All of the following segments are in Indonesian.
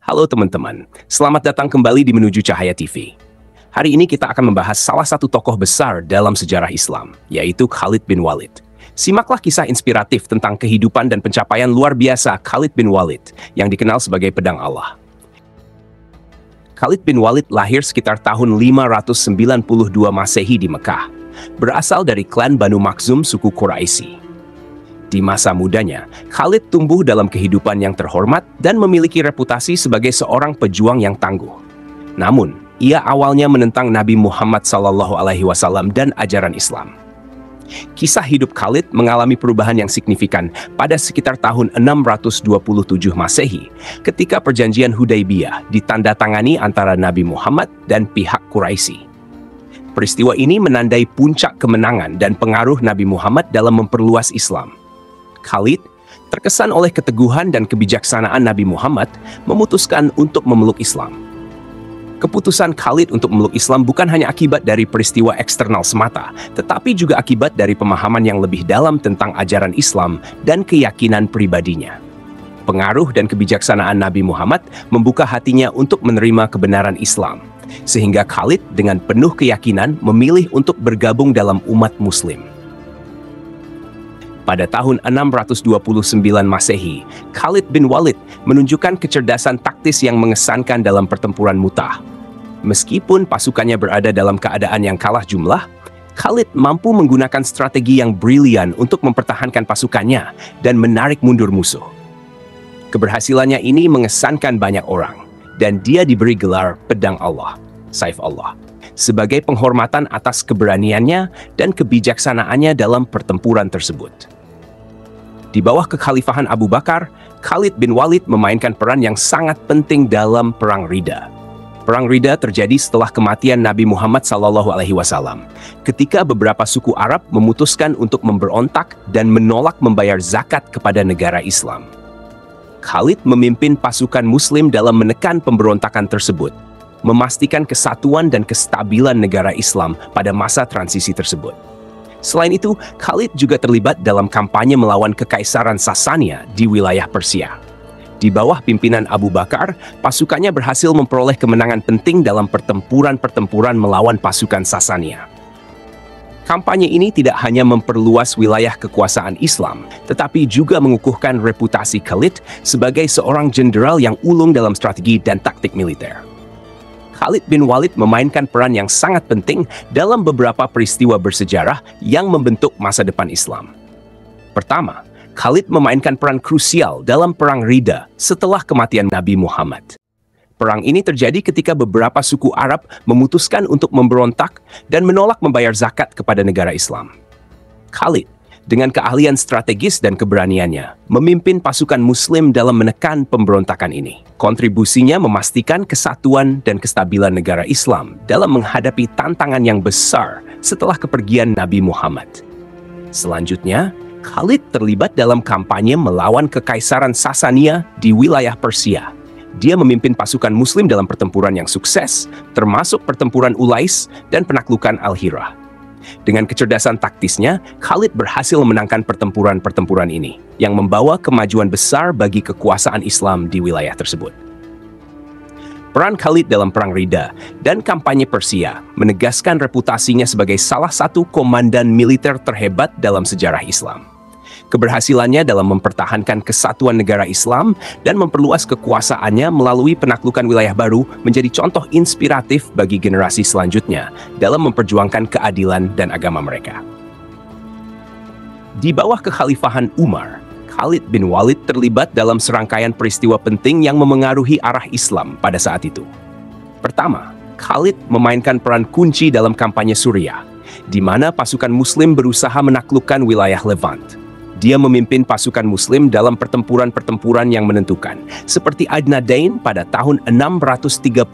Halo teman-teman, selamat datang kembali di Menuju Cahaya TV. Hari ini kita akan membahas salah satu tokoh besar dalam sejarah Islam, yaitu Khalid bin Walid. Simaklah kisah inspiratif tentang kehidupan dan pencapaian luar biasa Khalid bin Walid, yang dikenal sebagai pedang Allah. Khalid bin Walid lahir sekitar tahun 592 Masehi di Mekah, berasal dari klan Banu Makhzum suku Quraisy. Di masa mudanya, Khalid tumbuh dalam kehidupan yang terhormat dan memiliki reputasi sebagai seorang pejuang yang tangguh. Namun, ia awalnya menentang Nabi Muhammad SAW dan ajaran Islam. Kisah hidup Khalid mengalami perubahan yang signifikan pada sekitar tahun 627 Masehi, ketika perjanjian Hudaybiyah ditandatangani antara Nabi Muhammad dan pihak Quraisy. Peristiwa ini menandai puncak kemenangan dan pengaruh Nabi Muhammad dalam memperluas Islam. Khalid, terkesan oleh keteguhan dan kebijaksanaan Nabi Muhammad, memutuskan untuk memeluk Islam. Keputusan Khalid untuk memeluk Islam bukan hanya akibat dari peristiwa eksternal semata, tetapi juga akibat dari pemahaman yang lebih dalam tentang ajaran Islam dan keyakinan pribadinya. Pengaruh dan kebijaksanaan Nabi Muhammad membuka hatinya untuk menerima kebenaran Islam, sehingga Khalid dengan penuh keyakinan memilih untuk bergabung dalam umat Muslim. Pada tahun 629 Masehi, Khalid bin Walid menunjukkan kecerdasan taktis yang mengesankan dalam pertempuran Mu'tah. Meskipun pasukannya berada dalam keadaan yang kalah jumlah, Khalid mampu menggunakan strategi yang brilian untuk mempertahankan pasukannya dan menarik mundur musuh. Keberhasilannya ini mengesankan banyak orang, dan dia diberi gelar Pedang Allah, Saif Allah, sebagai penghormatan atas keberaniannya dan kebijaksanaannya dalam pertempuran tersebut. Di bawah kekhalifahan Abu Bakar, Khalid bin Walid memainkan peran yang sangat penting dalam Perang Ridha. Perang Ridha terjadi setelah kematian Nabi Muhammad SAW, ketika beberapa suku Arab memutuskan untuk memberontak dan menolak membayar zakat kepada negara Islam. Khalid memimpin pasukan Muslim dalam menekan pemberontakan tersebut, memastikan kesatuan dan kestabilan negara Islam pada masa transisi tersebut. Selain itu, Khalid juga terlibat dalam kampanye melawan Kekaisaran Sasania di wilayah Persia. Di bawah pimpinan Abu Bakar, pasukannya berhasil memperoleh kemenangan penting dalam pertempuran-pertempuran melawan pasukan Sasania. Kampanye ini tidak hanya memperluas wilayah kekuasaan Islam, tetapi juga mengukuhkan reputasi Khalid sebagai seorang jenderal yang ulung dalam strategi dan taktik militer. Khalid bin Walid memainkan peran yang sangat penting dalam beberapa peristiwa bersejarah yang membentuk masa depan Islam. Pertama, Khalid memainkan peran krusial dalam Perang Ridha setelah kematian Nabi Muhammad. Perang ini terjadi ketika beberapa suku Arab memutuskan untuk memberontak dan menolak membayar zakat kepada negara Islam. Khalid, dengan keahlian strategis dan keberaniannya, memimpin pasukan Muslim dalam menekan pemberontakan ini. Kontribusinya memastikan kesatuan dan kestabilan negara Islam dalam menghadapi tantangan yang besar setelah kepergian Nabi Muhammad. Selanjutnya, Khalid terlibat dalam kampanye melawan Kekaisaran Sasania di wilayah Persia. Dia memimpin pasukan Muslim dalam pertempuran yang sukses, termasuk pertempuran Ulais dan penaklukan Al-Hirah. Dengan kecerdasan taktisnya, Khalid berhasil memenangkan pertempuran-pertempuran ini, yang membawa kemajuan besar bagi kekuasaan Islam di wilayah tersebut. Peran Khalid dalam Perang Ridha dan kampanye Persia menegaskan reputasinya sebagai salah satu komandan militer terhebat dalam sejarah Islam. Keberhasilannya dalam mempertahankan kesatuan negara Islam dan memperluas kekuasaannya melalui penaklukan wilayah baru menjadi contoh inspiratif bagi generasi selanjutnya dalam memperjuangkan keadilan dan agama mereka. Di bawah kekhalifahan Umar, Khalid bin Walid terlibat dalam serangkaian peristiwa penting yang memengaruhi arah Islam pada saat itu. Pertama, Khalid memainkan peran kunci dalam kampanye Suriah, di mana pasukan Muslim berusaha menaklukkan wilayah Levant. Dia memimpin pasukan Muslim dalam pertempuran-pertempuran yang menentukan, seperti Adnadain pada tahun 634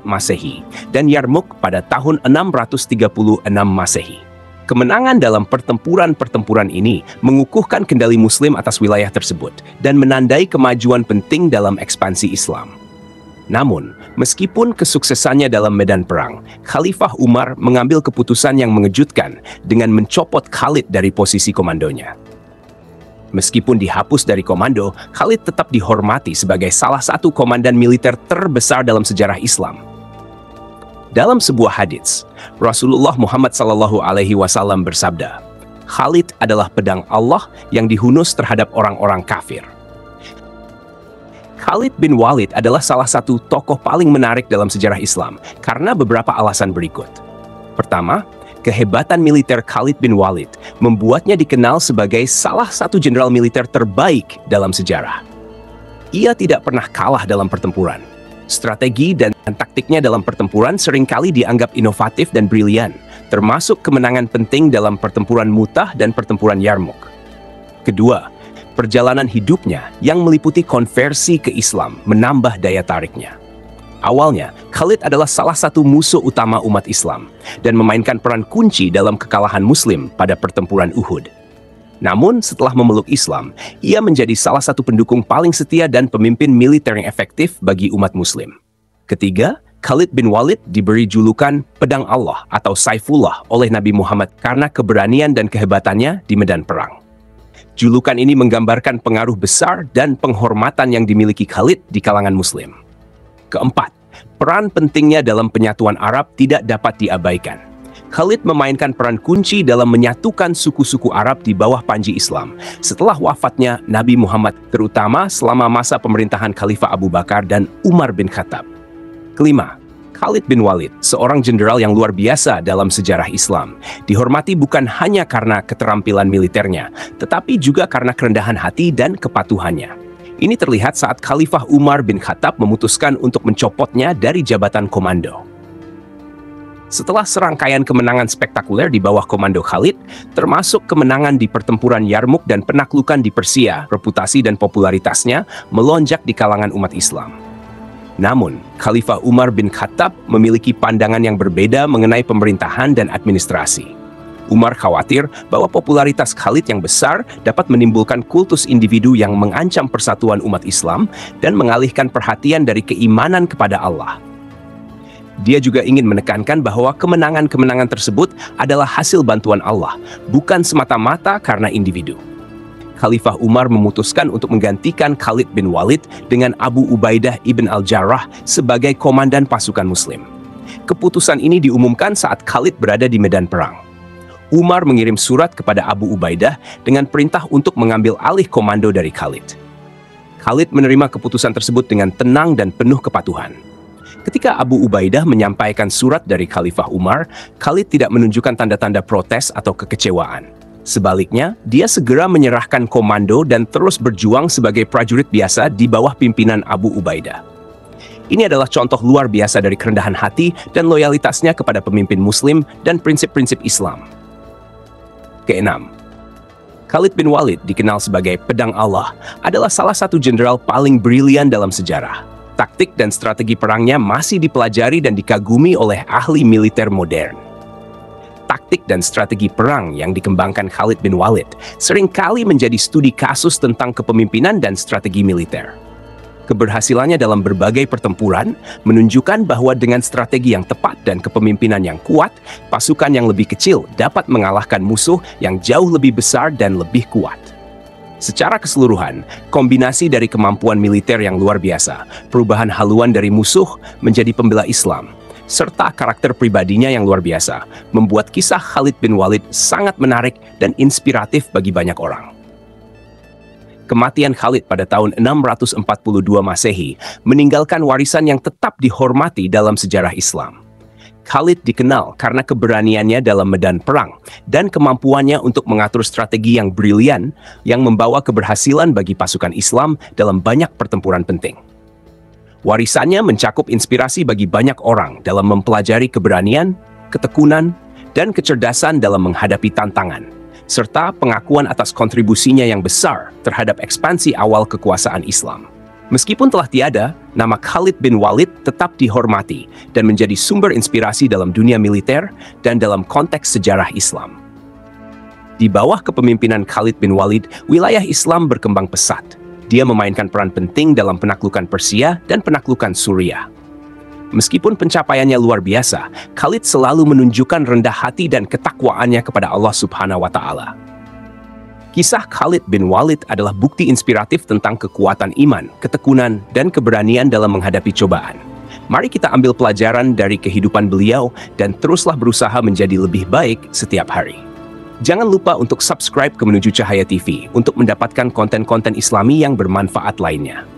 Masehi dan Yarmouk pada tahun 636 Masehi. Kemenangan dalam pertempuran-pertempuran ini mengukuhkan kendali Muslim atas wilayah tersebut dan menandai kemajuan penting dalam ekspansi Islam. Namun, meskipun kesuksesannya dalam medan perang, Khalifah Umar mengambil keputusan yang mengejutkan dengan mencopot Khalid dari posisi komandonya. Meskipun dihapus dari komando, Khalid tetap dihormati sebagai salah satu komandan militer terbesar dalam sejarah Islam. Dalam sebuah hadits, Rasulullah Muhammad SAW bersabda, Khalid adalah pedang Allah yang dihunus terhadap orang-orang kafir. Khalid bin Walid adalah salah satu tokoh paling menarik dalam sejarah Islam karena beberapa alasan berikut. Pertama, kehebatan militer Khalid bin Walid membuatnya dikenal sebagai salah satu jenderal militer terbaik dalam sejarah. Ia tidak pernah kalah dalam pertempuran. Strategi dan taktiknya dalam pertempuran seringkali dianggap inovatif dan brilian, termasuk kemenangan penting dalam pertempuran Mu'tah dan pertempuran Yarmouk. Kedua, perjalanan hidupnya yang meliputi konversi ke Islam menambah daya tariknya. Awalnya, Khalid adalah salah satu musuh utama umat Islam dan memainkan peran kunci dalam kekalahan Muslim pada pertempuran Uhud. Namun, setelah memeluk Islam, ia menjadi salah satu pendukung paling setia dan pemimpin militer yang efektif bagi umat Muslim. Ketiga, Khalid bin Walid diberi julukan Pedang Allah atau Saifullah oleh Nabi Muhammad karena keberanian dan kehebatannya di medan perang. Julukan ini menggambarkan pengaruh besar dan penghormatan yang dimiliki Khalid di kalangan Muslim. Keempat, peran pentingnya dalam penyatuan Arab tidak dapat diabaikan. Khalid memainkan peran kunci dalam menyatukan suku-suku Arab di bawah panji Islam setelah wafatnya Nabi Muhammad, terutama selama masa pemerintahan Khalifah Abu Bakar dan Umar bin Khattab. Kelima, Khalid bin Walid, seorang jenderal yang luar biasa dalam sejarah Islam, dihormati bukan hanya karena keterampilan militernya, tetapi juga karena kerendahan hati dan kepatuhannya. Ini terlihat saat Khalifah Umar bin Khattab memutuskan untuk mencopotnya dari jabatan komando. Setelah serangkaian kemenangan spektakuler di bawah komando Khalid, termasuk kemenangan di pertempuran Yarmouk dan penaklukan di Persia, reputasi dan popularitasnya melonjak di kalangan umat Islam. Namun, Khalifah Umar bin Khattab memiliki pandangan yang berbeda mengenai pemerintahan dan administrasi. Umar khawatir bahwa popularitas Khalid yang besar dapat menimbulkan kultus individu yang mengancam persatuan umat Islam dan mengalihkan perhatian dari keimanan kepada Allah. Dia juga ingin menekankan bahwa kemenangan-kemenangan tersebut adalah hasil bantuan Allah, bukan semata-mata karena individu. Khalifah Umar memutuskan untuk menggantikan Khalid bin Walid dengan Abu Ubaidah ibn al-Jarrah sebagai komandan pasukan Muslim. Keputusan ini diumumkan saat Khalid berada di medan perang. Umar mengirim surat kepada Abu Ubaidah dengan perintah untuk mengambil alih komando dari Khalid. Khalid menerima keputusan tersebut dengan tenang dan penuh kepatuhan. Ketika Abu Ubaidah menyampaikan surat dari Khalifah Umar, Khalid tidak menunjukkan tanda-tanda protes atau kekecewaan. Sebaliknya, dia segera menyerahkan komando dan terus berjuang sebagai prajurit biasa di bawah pimpinan Abu Ubaidah. Ini adalah contoh luar biasa dari kerendahan hati dan loyalitasnya kepada pemimpin Muslim dan prinsip-prinsip Islam. Keenam, Khalid bin Walid dikenal sebagai Pedang Allah adalah salah satu jenderal paling brilian dalam sejarah. Taktik dan strategi perangnya masih dipelajari dan dikagumi oleh ahli militer modern. Taktik dan strategi perang yang dikembangkan Khalid bin Walid seringkali menjadi studi kasus tentang kepemimpinan dan strategi militer. Keberhasilannya dalam berbagai pertempuran menunjukkan bahwa dengan strategi yang tepat dan kepemimpinan yang kuat, pasukan yang lebih kecil dapat mengalahkan musuh yang jauh lebih besar dan lebih kuat. Secara keseluruhan, kombinasi dari kemampuan militer yang luar biasa, perubahan haluan dari musuh menjadi pembela Islam, serta karakter pribadinya yang luar biasa, membuat kisah Khalid bin Walid sangat menarik dan inspiratif bagi banyak orang. Kematian Khalid pada tahun 642 Masehi meninggalkan warisan yang tetap dihormati dalam sejarah Islam. Khalid dikenal karena keberaniannya dalam medan perang dan kemampuannya untuk mengatur strategi yang brilian yang membawa keberhasilan bagi pasukan Islam dalam banyak pertempuran penting. Warisannya mencakup inspirasi bagi banyak orang dalam mempelajari keberanian, ketekunan, dan kecerdasan dalam menghadapi tantangan, serta pengakuan atas kontribusinya yang besar terhadap ekspansi awal kekuasaan Islam. Meskipun telah tiada, nama Khalid bin Walid tetap dihormati dan menjadi sumber inspirasi dalam dunia militer dan dalam konteks sejarah Islam. Di bawah kepemimpinan Khalid bin Walid, wilayah Islam berkembang pesat. Dia memainkan peran penting dalam penaklukan Persia dan penaklukan Suriah. Meskipun pencapaiannya luar biasa, Khalid selalu menunjukkan rendah hati dan ketakwaannya kepada Allah Subhanahu wa Ta'ala. Kisah Khalid bin Walid adalah bukti inspiratif tentang kekuatan iman, ketekunan, dan keberanian dalam menghadapi cobaan. Mari kita ambil pelajaran dari kehidupan beliau dan teruslah berusaha menjadi lebih baik setiap hari. Jangan lupa untuk subscribe ke Menuju Cahaya TV untuk mendapatkan konten-konten Islami yang bermanfaat lainnya.